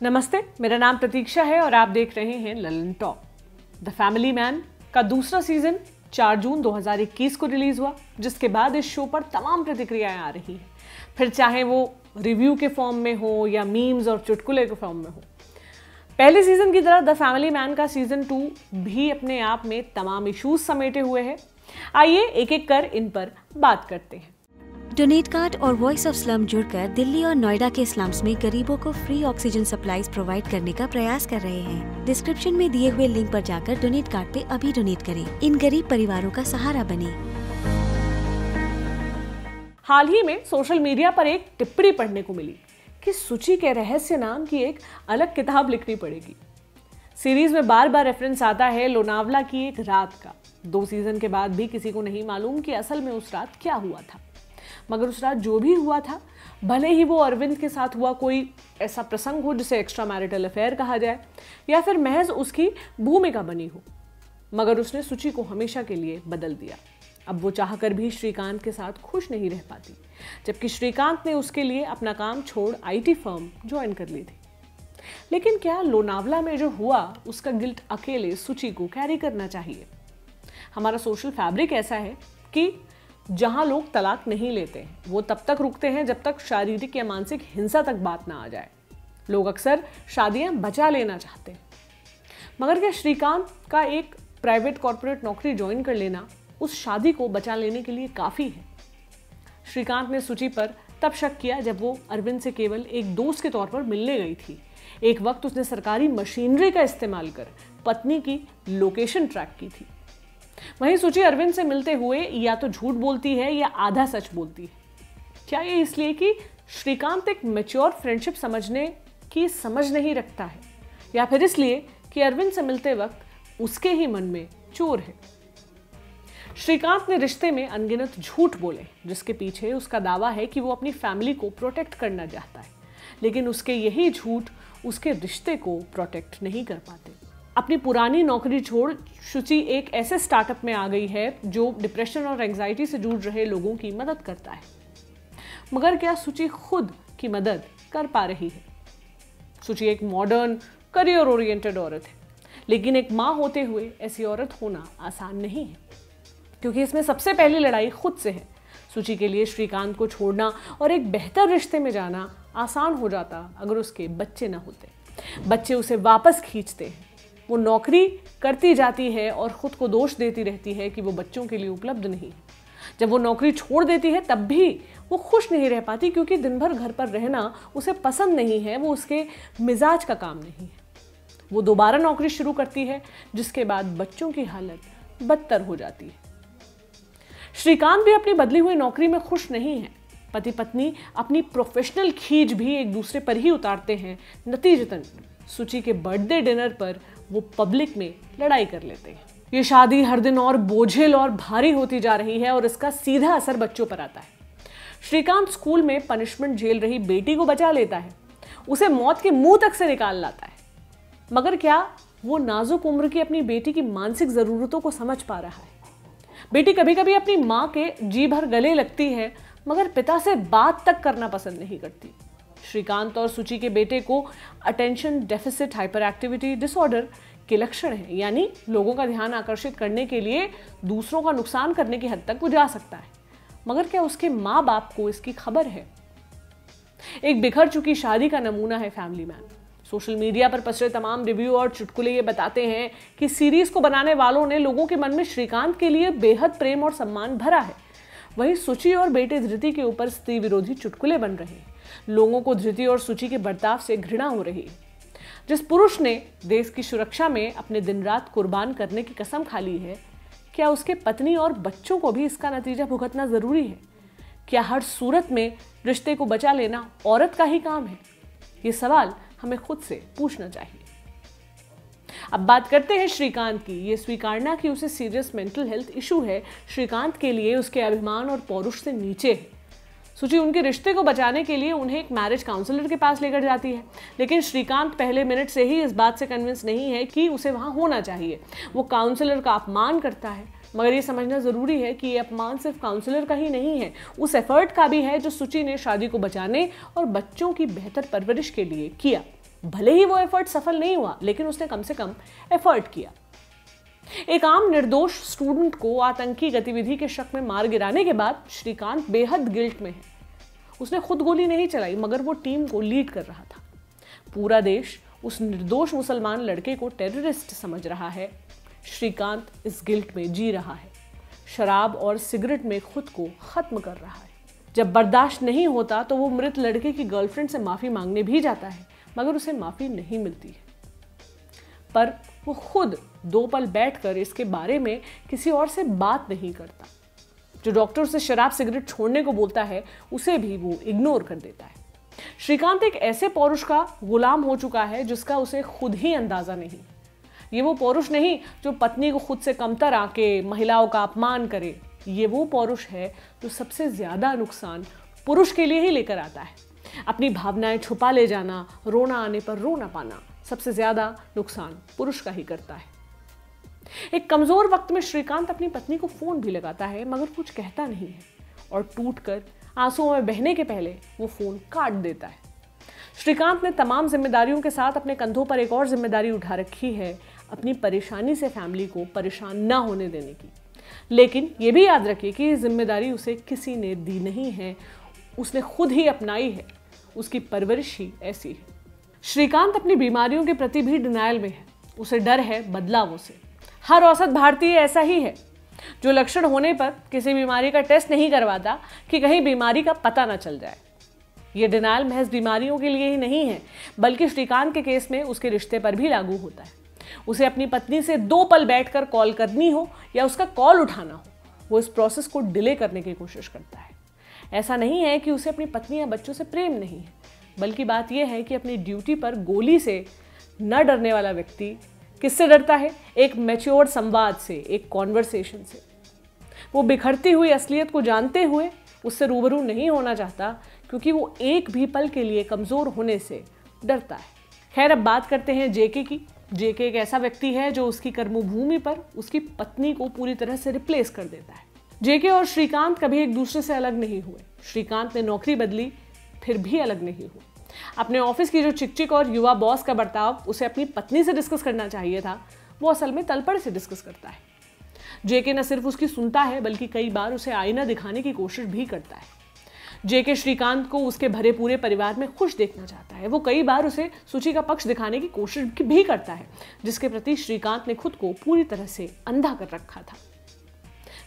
नमस्ते, मेरा नाम प्रतीक्षा है और आप देख रहे हैं Lalan talk. The family man का दूसरा सीजन 4 जून 2021 को रिलीज हुआ, जिसके बाद इस शो पर तमाम प्रतिक्रियाएं आ रही हैं, फिर चाहे वो रिव्यू के फॉर्म में हो या मीम्स और चुटकुले के फॉर्म में हो। पहले सीजन की तरह द फैमिली मैन का सीजन 2 भी अपने आप में तमाम इश्यूज समेटे हुए है। आइए एक एक कर इन पर बात करते हैं। डोनेट कार्ड और वॉइस ऑफ स्लम जुड़कर दिल्ली और नोएडा के स्लम्स में गरीबों को फ्री ऑक्सीजन सप्लाईज प्रोवाइड करने का प्रयास कर रहे हैं। डिस्क्रिप्शन में दिए हुए लिंक पर जाकर डोनेट कार्ड पे अभी डोनेट करें। इन गरीब परिवारों का सहारा बने। हाल ही में सोशल मीडिया पर एक टिप्पणी पढ़ने को मिली कि सुची के रहस्य नाम की एक अलग किताब लिखनी पड़ेगी। सीरीज में बार बार रेफरेंस आता है लोनावला की एक रात का। 2 सीजन के बाद भी किसी को नहीं मालूम कि असल में उस रात क्या हुआ था, मगर उस रात जो भी हुआ था, भले ही वो अरविंद के साथ हुआ कोई ऐसा प्रसंग हो जिसे एक्स्ट्रा मैरिटल अफेयर कहा जाए या फिर महज उसकी भूमिका बनी हो, मगर उसने सुची को हमेशा के लिए बदल दिया। अब वो चाहकर भी श्रीकांत के साथ खुश नहीं रह पाती, जबकि श्रीकांत ने उसके लिए अपना काम छोड़ IT फर्म ज्वाइन कर ली थी। लेकिन क्या लोनावला में जो हुआ उसका गिल्ट अकेले सुची को कैरी करना चाहिए? हमारा सोशल फैब्रिक ऐसा है कि जहां लोग तलाक नहीं लेते वो तब तक रुकते हैं जब तक शारीरिक या मानसिक हिंसा तक बात ना आ जाए। लोग अक्सर शादियां बचा लेना चाहते हैं, मगर क्या श्रीकांत का एक प्राइवेट कॉर्पोरेट नौकरी ज्वाइन कर लेना उस शादी को बचा लेने के लिए काफी है? श्रीकांत ने सुची पर तब शक किया जब वो अरविंद से केवल एक दोस्त के तौर पर मिलने गई थी। एक वक्त उसने सरकारी मशीनरी का इस्तेमाल कर पत्नी की लोकेशन ट्रैक की थी। वहीं सुची अरविंद से मिलते हुए या तो झूठ बोलती है या आधा सच बोलती है। क्या ये इसलिए कि श्रीकांत एक मैच्योर फ्रेंडशिप समझने की समझ नहीं रखता है, या फिर इसलिए कि अरविंद से मिलते वक्त उसके ही मन में चोर है? श्रीकांत ने रिश्ते में अनगिनत झूठ बोले, जिसके पीछे उसका दावा है कि वो अपनी फैमिली को प्रोटेक्ट करना चाहता है, लेकिन उसके यही झूठ उसके रिश्ते को प्रोटेक्ट नहीं कर पाते। अपनी पुरानी नौकरी छोड़ सुची एक ऐसे स्टार्टअप में आ गई है जो डिप्रेशन और एंजाइटी से जूझ रहे लोगों की मदद करता है, मगर क्या सुची खुद की मदद कर पा रही है? सुची एक मॉडर्न करियर ओरिएंटेड औरत है, लेकिन एक माँ होते हुए ऐसी औरत होना आसान नहीं है, क्योंकि इसमें सबसे पहली लड़ाई खुद से है। सुची के लिए श्रीकांत को छोड़ना और एक बेहतर रिश्ते में जाना आसान हो जाता अगर उसके बच्चे ना होते। बच्चे उसे वापस खींचते हैं। वो नौकरी करती जाती है और खुद को दोष देती रहती है कि वो बच्चों के लिए उपलब्ध नहीं है। जब वो नौकरी छोड़ देती है तब भी वो खुश नहीं रह पाती, क्योंकि दिन भर घर पर रहना उसे पसंद नहीं है, वो उसके मिजाज का काम नहीं है। वो दोबारा नौकरी शुरू करती है, जिसके बाद बच्चों की हालत बदतर हो जाती है। श्रीकांत भी अपनी बदली हुई नौकरी में खुश नहीं है। पति पत्नी अपनी प्रोफेशनल खींच भी एक दूसरे पर ही उतारते हैं। नतीजतन सुची के बर्थडे डिनर पर वो पब्लिक में लड़ाई कर लेते हैं। ये शादी हर दिन और बोझिल और भारी होती जा रही है और इसका सीधा असर बच्चों पर आता है। श्रीकांत स्कूल में पनिशमेंट झेल रही बेटी को बचा लेता है, उसे मौत के मुंह तक से निकाल लाता है, मगर क्या वो नाजुक उम्र की अपनी बेटी की मानसिक जरूरतों को समझ पा रहा है? बेटी कभी कभी अपनी माँ के जी भर गले लगती है, मगर पिता से बात तक करना पसंद नहीं करती। श्रीकांत और सुची के बेटे को attention deficit hyper activity disorder के लक्षण हैं, यानी लोगों का ध्यान आकर्षित करने के लिए दूसरों का नुकसान करने की हद तक वो जा सकता है, मगर क्या उसके माँ बाप को इसकी खबर है? एक बिखर चुकी शादी का नमूना है फैमिली मैन। सोशल मीडिया पर पसरे तमाम रिव्यू और चुटकुले ये बताते हैं कि सीरीज को बनाने वालों ने लोगों के मन में श्रीकांत के लिए बेहद प्रेम और सम्मान भरा है। वहीं सुची और बेटे धृति के ऊपर स्त्री विरोधी चुटकुले बन रहे हैं। लोगों को धृति और सुची के बर्ताव से घृणा हो रही है। जिस पुरुष ने देश की सुरक्षा में अपने दिन रात कुर्बान करने की कसम खा ली है, क्या उसके पत्नी और बच्चों को भी इसका नतीजा भुगतना जरूरी है? क्या हर सूरत में रिश्ते को बचा लेना औरत का ही काम है? ये सवाल हमें खुद से पूछना चाहिए। अब बात करते हैं श्रीकांत की। ये स्वीकारना कि उसे सीरियस मेंटल हेल्थ इशू है, श्रीकांत के लिए उसके अभिमान और पौरुष से नीचे है। सुची उनके रिश्ते को बचाने के लिए उन्हें एक मैरिज काउंसलर के पास लेकर जाती है, लेकिन श्रीकांत पहले मिनट से ही इस बात से कन्विंस नहीं है कि उसे वहां होना चाहिए। वो काउंसलर का अपमान करता है, मगर ये समझना जरूरी है कि ये अपमान सिर्फ काउंसलर का ही नहीं है, उस एफर्ट का भी है जो सुची ने शादी को बचाने और बच्चों की बेहतर परवरिश के लिए किया। भले ही वो एफर्ट सफल नहीं हुआ, लेकिन उसने कम से कम एफर्ट किया। एक आम निर्दोष स्टूडेंट को आतंकी गतिविधि के शक में मार गिराने के बाद श्रीकांत बेहद गिल्ट में है। उसने खुद गोली नहीं चलाई, मगर वो टीम को लीड कर रहा था। पूरा देश उस निर्दोष मुसलमान लड़के को टेररिस्ट समझ रहा है। श्रीकांत इस गिल्ट में जी रहा है, शराब और सिगरेट में खुद को खत्म कर रहा है। जब बर्दाश्त नहीं होता तो वो मृत लड़के की गर्लफ्रेंड से माफी मांगने भी जाता है, मगर उसे माफी नहीं मिलती है। पर वो खुद 2 पल बैठकर इसके बारे में किसी और से बात नहीं करता। जो डॉक्टर से शराब सिगरेट छोड़ने को बोलता है, उसे भी वो इग्नोर कर देता है। श्रीकांत एक ऐसे पौरुष का गुलाम हो चुका है जिसका उसे खुद ही अंदाजा नहीं। ये वो पौरुष नहीं जो पत्नी को खुद से कमतर आके महिलाओं का अपमान करे। ये वो पौरुष है जो सबसे ज्यादा नुकसान पुरुष के लिए ही लेकर आता है। अपनी भावनाएं छुपा ले जाना, रोना आने पर रोना पाना, सबसे ज्यादा नुकसान पुरुष का ही करता है। एक कमजोर वक्त में श्रीकांत अपनी पत्नी को फोन भी लगाता है, मगर कुछ कहता नहीं है और टूटकर आंसुओं में बहने के पहले वो फोन काट देता है। श्रीकांत ने तमाम जिम्मेदारियों के साथ अपने कंधों पर एक और जिम्मेदारी उठा रखी है, अपनी परेशानी से फैमिली को परेशान ना होने देने की। लेकिन ये भी याद रखिए कि ये जिम्मेदारी उसे किसी ने दी नहीं है, उसने खुद ही अपनाई है। उसकी परवरिश ही ऐसी है। श्रीकांत अपनी बीमारियों के प्रति भी डिनायल में है। उसे डर है बदलावों से। हर औसत भारतीय ऐसा ही है, जो लक्षण होने पर किसी बीमारी का टेस्ट नहीं करवाता कि कहीं बीमारी का पता ना चल जाए। ये डिनायल महज बीमारियों के लिए ही नहीं है, बल्कि श्रीकांत के केस में उसके रिश्ते पर भी लागू होता है। उसे अपनी पत्नी से 2 पल बैठकर कॉल करनी हो या उसका कॉल उठाना हो, वो इस प्रोसेस को डिले करने की कोशिश करता है। ऐसा नहीं है कि उसे अपनी पत्नी या बच्चों से प्रेम नहीं है, बल्कि बात यह है कि अपनी ड्यूटी पर गोली से न डरने वाला व्यक्ति किससे डरता है? एक मैच्योर संवाद से, एक कॉन्वर्सेशन से। वो बिखरती हुई असलियत को जानते हुए उससे रूबरू नहीं होना चाहता, क्योंकि वो एक भी पल के लिए कमजोर होने से डरता है। खैर, अब बात करते हैं जेके की। जेके एक ऐसा व्यक्ति है जो उसकी कर्मभूमि पर उसकी पत्नी को पूरी तरह से रिप्लेस कर देता है। जेके और श्रीकांत कभी एक दूसरे से अलग नहीं हुए। श्रीकांत ने नौकरी बदली, फिर भी अलग नहीं हुए। अपने ऑफिस की जो चिकचिक और युवा बॉस का बर्ताव उसे अपनी पत्नी से डिस्कस करना चाहिए था, वो असल में तलपड़ से डिस्कस करता है। जेके न सिर्फ उसकी सुनता है, बल्कि कई बार उसे आईना दिखाने की कोशिश भी करता है। जेके श्रीकांत को उसके भरे पूरे परिवार में खुश देखना चाहता है। वो कई बार उसे सुची का पक्ष दिखाने की कोशिश भी करता है, जिसके प्रति श्रीकांत ने खुद को पूरी तरह से अंधा कर रखा था।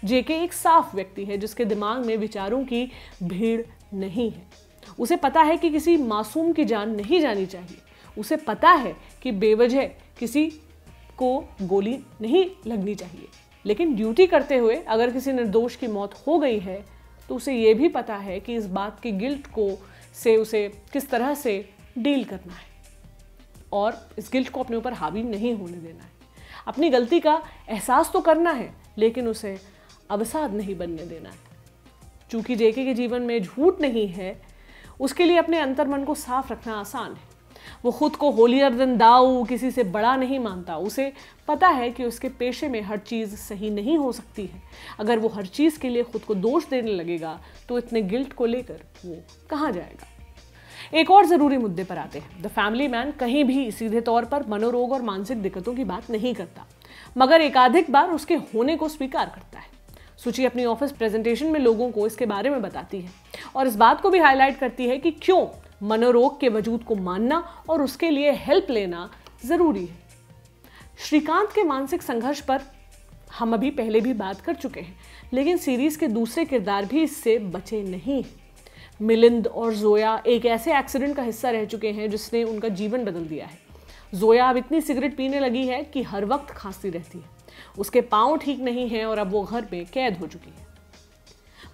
जेके एक साफ व्यक्ति है, जिसके दिमाग में विचारों की भीड़ नहीं है। उसे पता है कि किसी मासूम की जान नहीं जानी चाहिए। उसे पता है कि बेवजह किसी को गोली नहीं लगनी चाहिए। लेकिन ड्यूटी करते हुए अगर किसी निर्दोष की मौत हो गई है, तो उसे यह भी पता है कि इस बात के गिल्ट से उसे किस तरह से डील करना है और इस गिल्ट को अपने ऊपर हावी नहीं होने देना है। अपनी गलती का एहसास तो करना है, लेकिन उसे अवसाद नहीं बनने देना है। चूंकि जेके के जीवन में झूठ नहीं है, उसके लिए अपने अंतर्मन को साफ रखना आसान है। वो खुद को होलियर देन दाऊ किसी से बड़ा नहीं मानता। उसे पता है कि उसके पेशे में हर चीज़ सही नहीं हो सकती है। अगर वो हर चीज़ के लिए खुद को दोष देने लगेगा, तो इतने गिल्ट को लेकर वो कहाँ जाएगा। एक और ज़रूरी मुद्दे पर आते हैं। द फैमिली मैन कहीं भी सीधे तौर पर मनोरोग और मानसिक दिक्कतों की बात नहीं करता, मगर एकाधिक बार उसके होने को स्वीकार करता है। सुची अपनी ऑफिस प्रेजेंटेशन में लोगों को इसके बारे में बताती है और इस बात को भी हाईलाइट करती है कि क्यों मनोरोग के वजूद को मानना और उसके लिए हेल्प लेना जरूरी है। श्रीकांत के मानसिक संघर्ष पर हम अभी पहले भी बात कर चुके हैं, लेकिन सीरीज के दूसरे किरदार भी इससे बचे नहीं हैं। मिलिंद और जोया एक ऐसे एक्सीडेंट का हिस्सा रह चुके हैं जिसने उनका जीवन बदल दिया है। जोया अब इतनी सिगरेट पीने लगी है कि हर वक्त खांसती रहती है। उसके पांव ठीक नहीं हैं और अब वो घर में कैद हो चुकी है।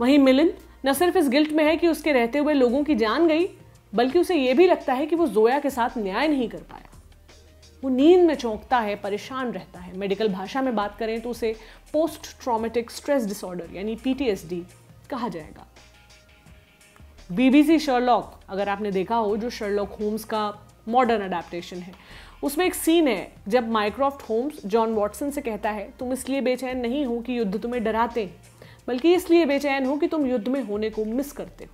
वहीं मिलिंद न सिर्फ इस गिल्ट में है कि उसके रहते हुए लोगों की जान गई, बल्कि उसे यह भी लगता है कि वो जोया के साथ न्याय नहीं कर पाया। वो नींद में चौंकता है, परेशान रहता है। मेडिकल भाषा में बात करें तो उसे पोस्ट ट्रॉमेटिक स्ट्रेस डिसऑर्डर यानी PTSD कहा जाएगा। BBC शर्लॉक, अगर आपने देखा हो, जो शर्लॉक होम्स का मॉडर्न अडेप्टेशन है, उसमें एक सीन है जब माइक्रॉफ्ट होम्स जॉन वॉटसन से कहता है, तुम इसलिए बेचैन नहीं हो कि युद्ध तुम्हें डराते हैं, बल्कि इसलिए बेचैन हो कि तुम युद्ध में होने को मिस करते हो।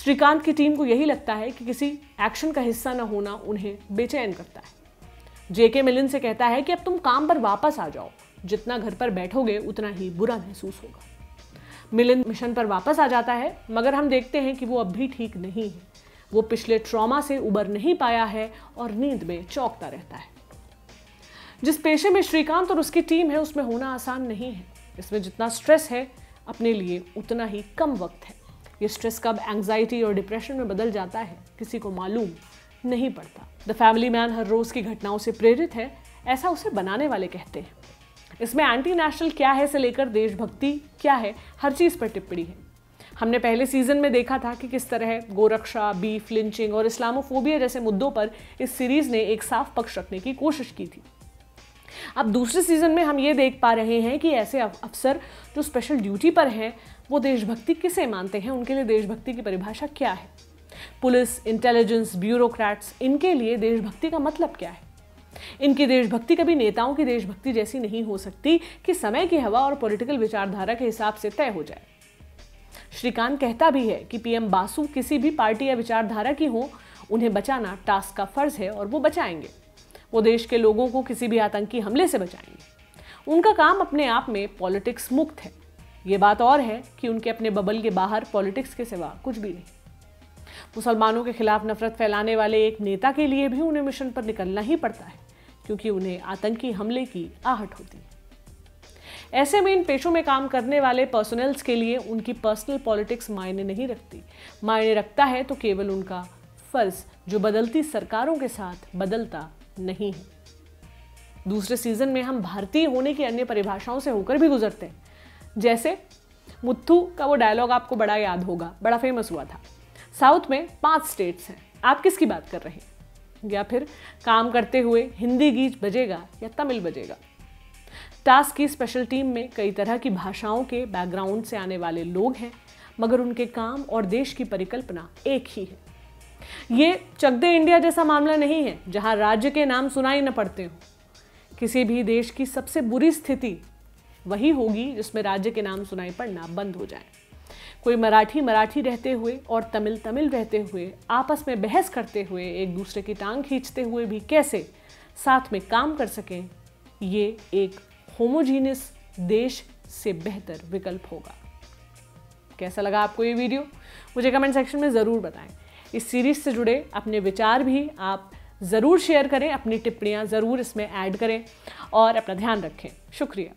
श्रीकांत की टीम को यही लगता है कि किसी एक्शन का हिस्सा न होना उन्हें बेचैन करता है। जेके मिलिंद से कहता है कि अब तुम काम पर वापस आ जाओ, जितना घर पर बैठोगे उतना ही बुरा महसूस होगा। मिलिंद मिशन पर वापस आ जाता है, मगर हम देखते हैं कि वो अब भी ठीक नहीं है। वो पिछले ट्रॉमा से उबर नहीं पाया है और नींद में चौंकता रहता है। जिस पेशे में श्रीकांत और उसकी टीम है उसमें होना आसान नहीं है। इसमें जितना स्ट्रेस है अपने लिए उतना ही कम वक्त है। ये स्ट्रेस कब एंग्जाइटी और डिप्रेशन में बदल जाता है किसी को मालूम नहीं पड़ता। द फैमिली मैन हर रोज की घटनाओं से प्रेरित है, ऐसा उसे बनाने वाले कहते हैं। इसमें एंटी नेशनल क्या है से लेकर देशभक्ति क्या है, हर चीज पर टिप्पणी है। हमने पहले सीजन में देखा था कि किस तरह गोरक्षा, बीफ लिंचिंग और इस्लामोफोबिया जैसे मुद्दों पर इस सीरीज ने एक साफ पक्ष रखने की कोशिश की थी। अब दूसरे सीजन में हम ये देख पा रहे हैं कि ऐसे अफसर जो स्पेशल ड्यूटी पर हैं वो देशभक्ति किसे मानते हैं, उनके लिए देशभक्ति की परिभाषा क्या है। पुलिस, इंटेलिजेंस, ब्यूरोक्रेट्स, इनके लिए देशभक्ति का मतलब क्या है। इनकी देशभक्ति कभी नेताओं की देशभक्ति जैसी नहीं हो सकती कि समय की हवा और पॉलिटिकल विचारधारा के हिसाब से तय हो जाए। श्रीकांत कहता भी है कि पीएम बासु किसी भी पार्टी या विचारधारा की हो, उन्हें बचाना टास्क का फर्ज है और वो बचाएंगे। वो देश के लोगों को किसी भी आतंकी हमले से बचाएंगे। उनका काम अपने आप में पॉलिटिक्स मुक्त है। ये बात और है कि उनके अपने बबल के बाहर पॉलिटिक्स के सिवा कुछ भी नहीं। मुसलमानों के खिलाफ नफरत फैलाने वाले एक नेता के लिए भी उन्हें मिशन पर निकलना ही पड़ता है, क्योंकि उन्हें आतंकी हमले की आहट होती है। ऐसे में इन पेशों में काम करने वाले पर्सनल्स के लिए उनकी पर्सनल पॉलिटिक्स मायने नहीं रखती। मायने रखता है तो केवल उनका फर्ज, जो बदलती सरकारों के साथ बदलता नहीं है। दूसरे सीजन में हम भारतीय होने की अन्य परिभाषाओं से होकर भी गुजरते हैं। जैसे मुत्थू का वो डायलॉग आपको बड़ा याद होगा, बड़ा फेमस हुआ था। साउथ में 5 स्टेट्स हैं, आप किसकी बात कर रहे हैं? या फिर काम करते हुए हिंदी गीत बजेगा या तमिल बजेगा। टास्क की स्पेशल टीम में कई तरह की भाषाओं के बैकग्राउंड से आने वाले लोग हैं, मगर उनके काम और देश की परिकल्पना एक ही है। ये चक दे इंडिया जैसा मामला नहीं है जहां राज्य के नाम सुनाई न पड़ते हो। किसी भी देश की सबसे बुरी स्थिति वही होगी जिसमें राज्य के नाम सुनाई पड़ना बंद हो जाए। कोई मराठी रहते हुए और तमिल रहते हुए आपस में बहस करते हुए एक दूसरे की टांग खींचते हुए भी कैसे साथ में काम कर सकें, ये एक होमोजीनियस देश से बेहतर विकल्प होगा। कैसा लगा आपको ये वीडियो? मुझे कमेंट सेक्शन में ज़रूर बताएं। इस सीरीज से जुड़े अपने विचार भी आप ज़रूर शेयर करें, अपनी टिप्पणियाँ ज़रूर इसमें ऐड करें और अपना ध्यान रखें। शुक्रिया।